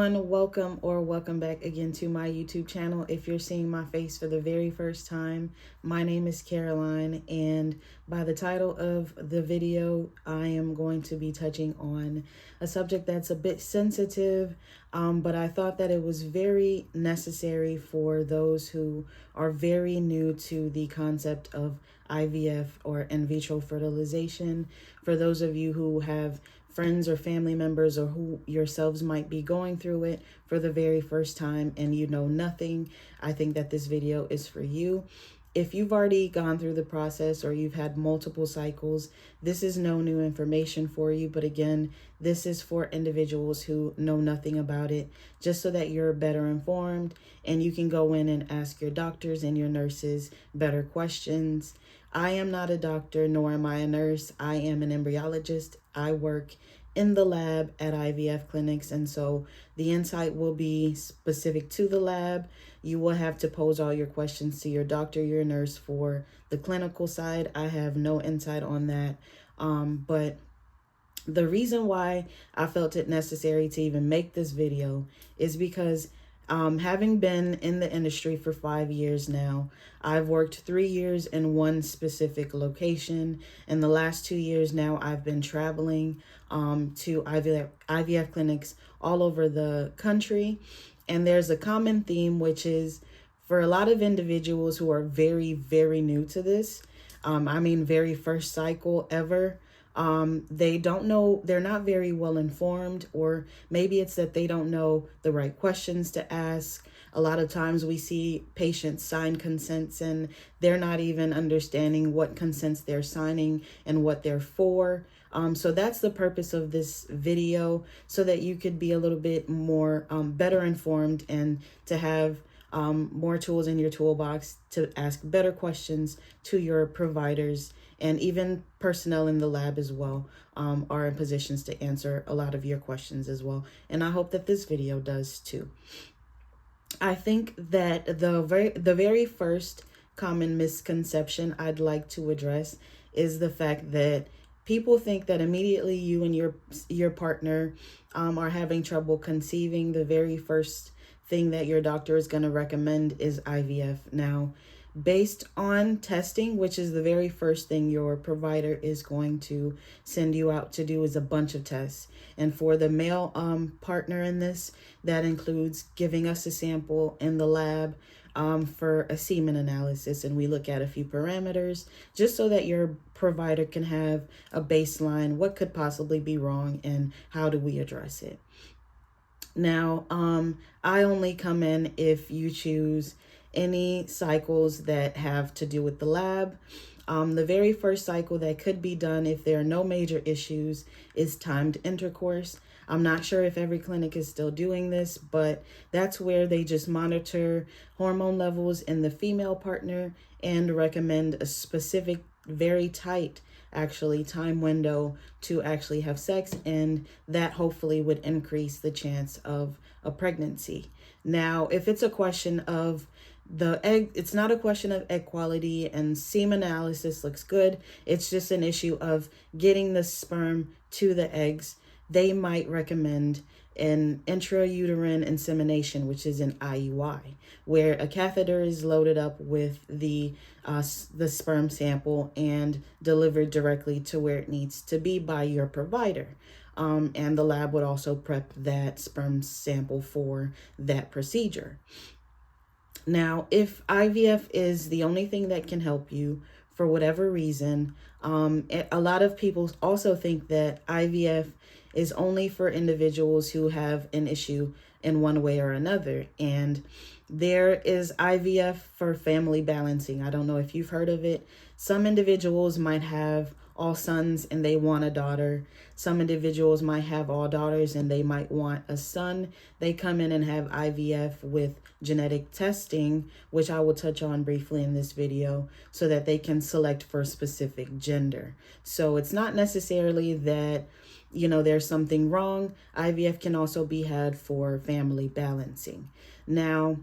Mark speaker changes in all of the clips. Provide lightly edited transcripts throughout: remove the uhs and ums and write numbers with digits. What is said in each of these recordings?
Speaker 1: everyone, welcome back again to my YouTube channel. If you're seeing my face for the very first time, my name is Caroline, and by the title of the video, I am going to be touching on a subject that's a bit sensitive, but I thought that it was very necessary for those who are very new to the concept of IVF or in vitro fertilization. For those of you who have friends or family members or who yourselves might be going through it for the very first time and you know nothing, I think that this video is for you. If you've already gone through the process or you've had multiple cycles, this is no new information for you. But again, this is for individuals who know nothing about it, just so that you're better informed and you can go in and ask your doctors and your nurses better questions. I am not a doctor, nor am I a nurse. I am an embryologist. I work in the lab at IVF clinics, and so the insight will be specific to the lab. You will have to pose all your questions to your doctor, your nurse for the clinical side. I have no insight on that, but the reason why I felt it necessary to even make this video is because having been in the industry for 5 years now, I've worked 3 years in one specific location. In the last 2 years now, I've been traveling to IVF clinics all over the country. And there's a common theme, which is for a lot of individuals who are very, very new to this, very first cycle ever, they don't know, they're not very well informed, or maybe it's that they don't know the right questions to ask. A lot of times we see patients sign consents and they're not even understanding what consents they're signing and what they're for. So that's the purpose of this video, so that you could be a little bit more better informed and to have more tools in your toolbox to ask better questions to your providers, and even personnel in the lab as well are in positions to answer a lot of your questions as well. And I hope that this video does too. I think that the very first common misconception I'd like to address is the fact that people think that immediately you and your partner are having trouble conceiving, the very first thing that your doctor is going to recommend is IVF. Now, based on testing, which is the very first thing your provider is going to send you out to do, is a bunch of tests. And for the male partner in this, that includes giving us a sample in the lab for a semen analysis. And we look at a few parameters just so that your provider can have a baseline. What could possibly be wrong and how do we address it? Now, I only come in if you choose any cycles that have to do with the lab. The very first cycle that could be done if there are no major issues is timed intercourse. I'm not sure if every clinic is still doing this, but that's where they just monitor hormone levels in the female partner and recommend a specific, very tight time window to actually have sex, and that hopefully would increase the chance of a pregnancy. Now, if it's a question of the egg, it's not a question of egg quality and semen analysis looks good. It's just an issue of getting the sperm to the eggs. They might recommend an intrauterine insemination, which is an IUI, where a catheter is loaded up with the sperm sample and delivered directly to where it needs to be by your provider. And the lab would also prep that sperm sample for that procedure. Now, if IVF is the only thing that can help you for whatever reason, a lot of people also think that IVF is only for individuals who have an issue in one way or another. And there is IVF for family balancing. I don't know if you've heard of it. Some individuals might have all sons and they want a daughter. Some individuals might have all daughters and they might want a son. They come in and have IVF with genetic testing, which I will touch on briefly in this video, so that they can select for a specific gender. So it's not necessarily that, there's something wrong. IVF can also be had for family balancing. Now,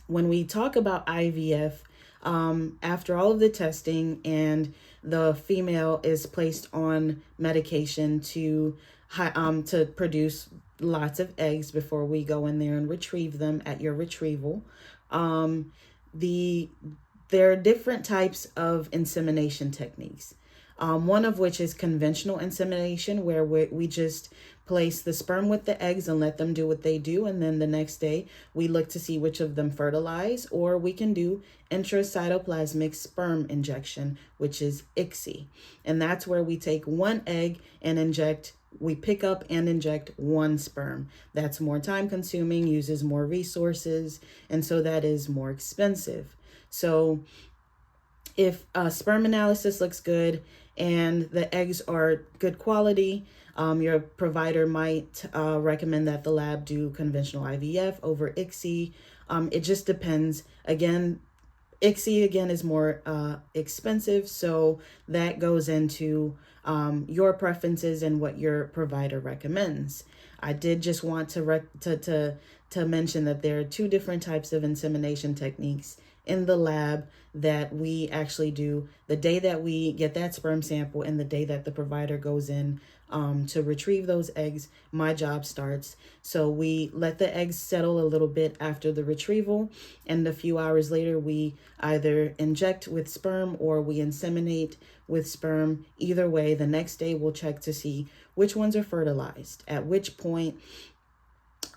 Speaker 1: when we talk about IVF, after all of the testing and the female is placed on medication to produce lots of eggs before we go in there and retrieve them at your retrieval. Um, there are different types of insemination techniques. One of which is conventional insemination, where we just place the sperm with the eggs and let them do what they do. And then the next day we look to see which of them fertilize, or we can do intracytoplasmic sperm injection, which is ICSI. And that's where we take one egg and we pick up and inject one sperm. That's more time consuming, uses more resources, and so that is more expensive. So if sperm analysis looks good and the eggs are good quality, your provider might recommend that the lab do conventional IVF over ICSI. It just depends. Again, ICSI again is more expensive, so that goes into your preferences and what your provider recommends. I did just want to mention that there are two different types of insemination techniques in the lab that we actually do the day that we get that sperm sample and the day that the provider goes in to retrieve those eggs. My job starts. So we let the eggs settle a little bit after the retrieval, and a few hours later we either inject with sperm or we inseminate with sperm. Either way, the next day we'll check to see which ones are fertilized, at which point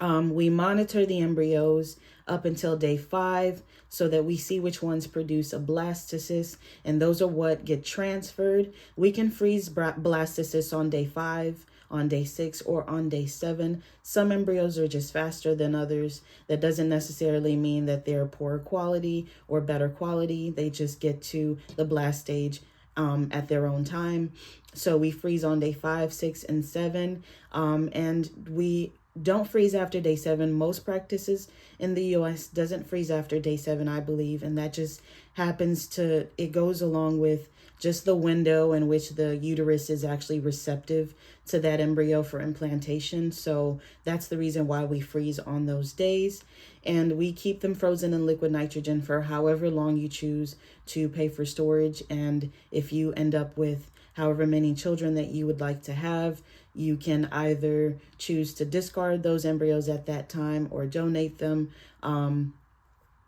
Speaker 1: we monitor the embryos up until day 5 so that we see which ones produce a blastocyst, and those are what get transferred. We can freeze blastocysts on day 5, on day 6, or on day 7. Some embryos are just faster than others. That doesn't necessarily mean that they're poorer quality or better quality. They just get to the blast stage at their own time. So we freeze on day 5, 6, and 7, and we don't freeze after day 7. Most practices in the US doesn't freeze after day 7, I believe, and that just it goes along with just the window in which the uterus is actually receptive to that embryo for implantation. So that's the reason why we freeze on those days. And we keep them frozen in liquid nitrogen for however long you choose to pay for storage. And if you end up with however many children that you would like to have, you can either choose to discard those embryos at that time or donate them.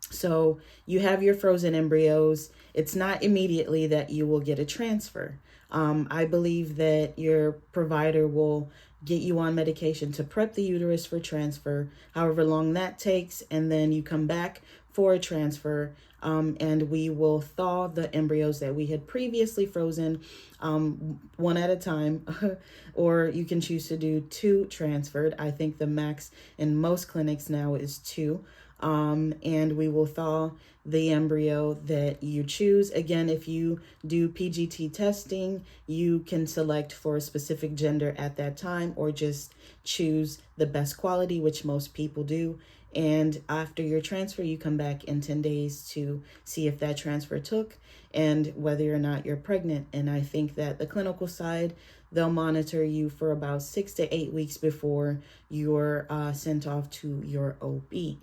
Speaker 1: So you have your frozen embryos. It's not immediately that you will get a transfer. I believe that your provider will get you on medication to prep the uterus for transfer, however long that takes, and then you come back for a transfer, and we will thaw the embryos that we had previously frozen one at a time, or you can choose to do 2 transferred. I think the max in most clinics now is 2. And we will thaw the embryo that you choose. Again, if you do PGT testing, you can select for a specific gender at that time or just choose the best quality, which most people do. And after your transfer, you come back in 10 days to see if that transfer took and whether or not you're pregnant. And I think that the clinical side, they'll monitor you for about 6 to 8 weeks before you're sent off to your OB.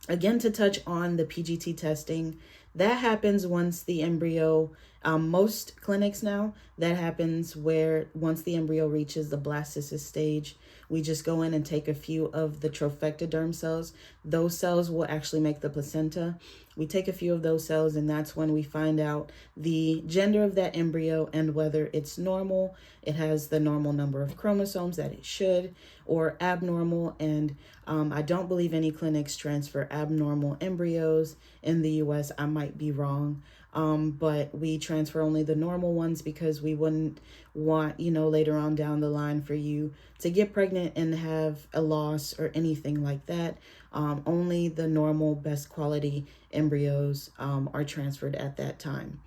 Speaker 1: Again, to touch on the PGT testing, that happens once the embryo, most clinics now, that happens where once the embryo reaches the blastocyst stage, we just go in and take a few of the trophectoderm cells. Those cells will actually make the placenta. We take a few of those cells, and that's when we find out the gender of that embryo and whether it's normal, it has the normal number of chromosomes that it should, or abnormal. And I don't believe any clinics transfer abnormal embryos in the US. I might be wrong. But we transfer only the normal ones because we wouldn't want, later on down the line for you to get pregnant and have a loss or anything like that. Only the normal best quality embryos are transferred at that time.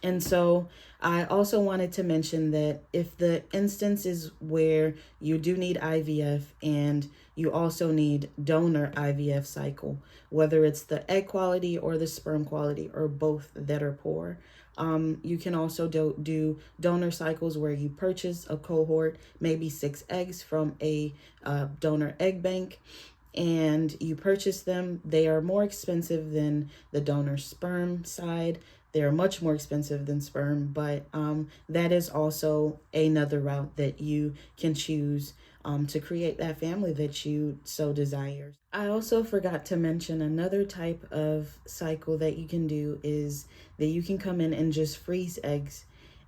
Speaker 1: And so I also wanted to mention that if the instance is where you do need IVF and you also need donor IVF cycle, whether it's the egg quality or the sperm quality or both that are poor, you can also do donor cycles where you purchase a cohort, maybe 6 eggs from a donor egg bank, and you purchase them. They are more expensive than the donor sperm side. They're much more expensive than sperm, but that is also another route that you can choose to create that family that you so desire. I also forgot to mention another type of cycle that you can do is that you can come in and just freeze eggs.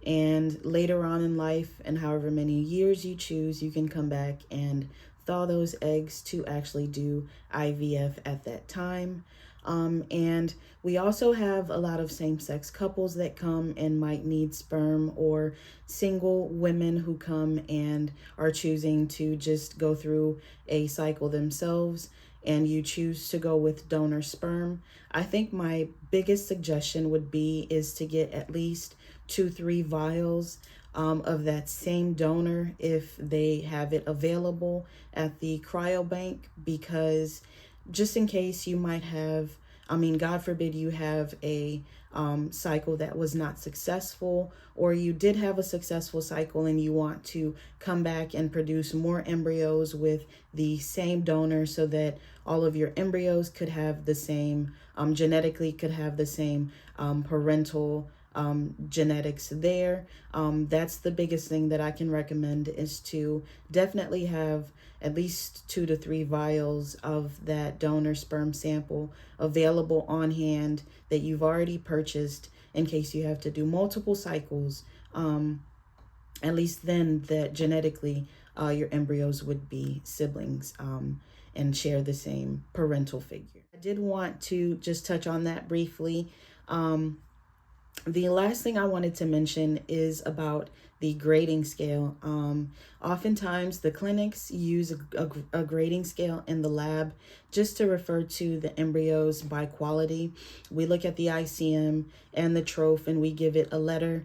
Speaker 1: And later on in life, and however many years you choose, you can come back and thaw those eggs to actually do IVF at that time. And we also have a lot of same-sex couples that come and might need sperm, or single women who come and are choosing to just go through a cycle themselves, and you choose to go with donor sperm. I think my biggest suggestion would be is to get at least 2-3 vials of that same donor if they have it available at the cryobank, because just in case you might have, I mean, God forbid you have a cycle that was not successful, or you did have a successful cycle and you want to come back and produce more embryos with the same donor so that all of your embryos could have the same, genetically could have the same parental genetics there. That's the biggest thing that I can recommend, is to definitely have at least 2-3 vials of that donor sperm sample available on hand that you've already purchased in case you have to do multiple cycles. At least then that genetically your embryos would be siblings and share the same parental figure. I did want to just touch on that briefly. The last thing I wanted to mention is about the grading scale. Oftentimes the clinics use a grading scale in the lab just to refer to the embryos by quality. We look at the ICM and the troph and we give it a letter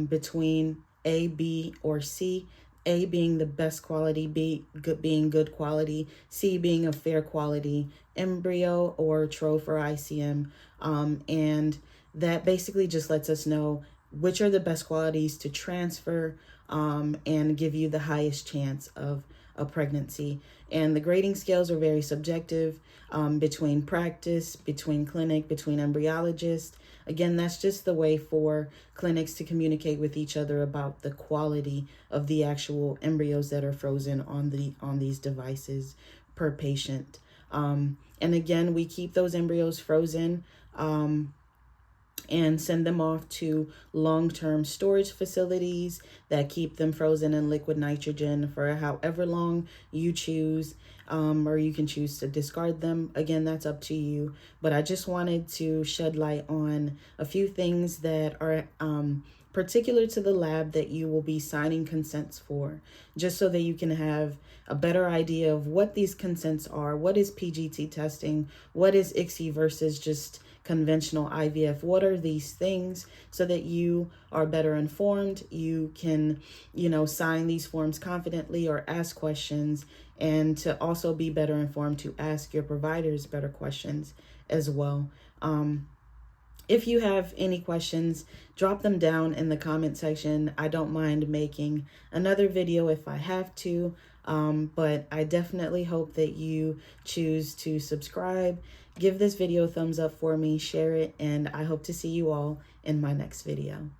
Speaker 1: between A, B, or C. A being the best quality, B being good quality, C being a fair quality embryo or troph or ICM. And that basically just lets us know which are the best qualities to transfer and give you the highest chance of a pregnancy. And the grading scales are very subjective between practice, between clinic, between embryologists. Again, that's just the way for clinics to communicate with each other about the quality of the actual embryos that are frozen on these devices per patient. And again, we keep those embryos frozen and send them off to long-term storage facilities that keep them frozen in liquid nitrogen for however long you choose, or you can choose to discard them. Again, that's up to you. But I just wanted to shed light on a few things that are particular to the lab that you will be signing consents for, just so that you can have a better idea of what these consents are. What is PGT testing? What is ICSI versus just conventional IVF? What are these things, so that you are better informed? You can, sign these forms confidently or ask questions, and to also be better informed to ask your providers better questions as well. If you have any questions, drop them down in the comment section. I don't mind making another video if I have to, but I definitely hope that you choose to subscribe. Give this video a thumbs up for me, share it, and I hope to see you all in my next video.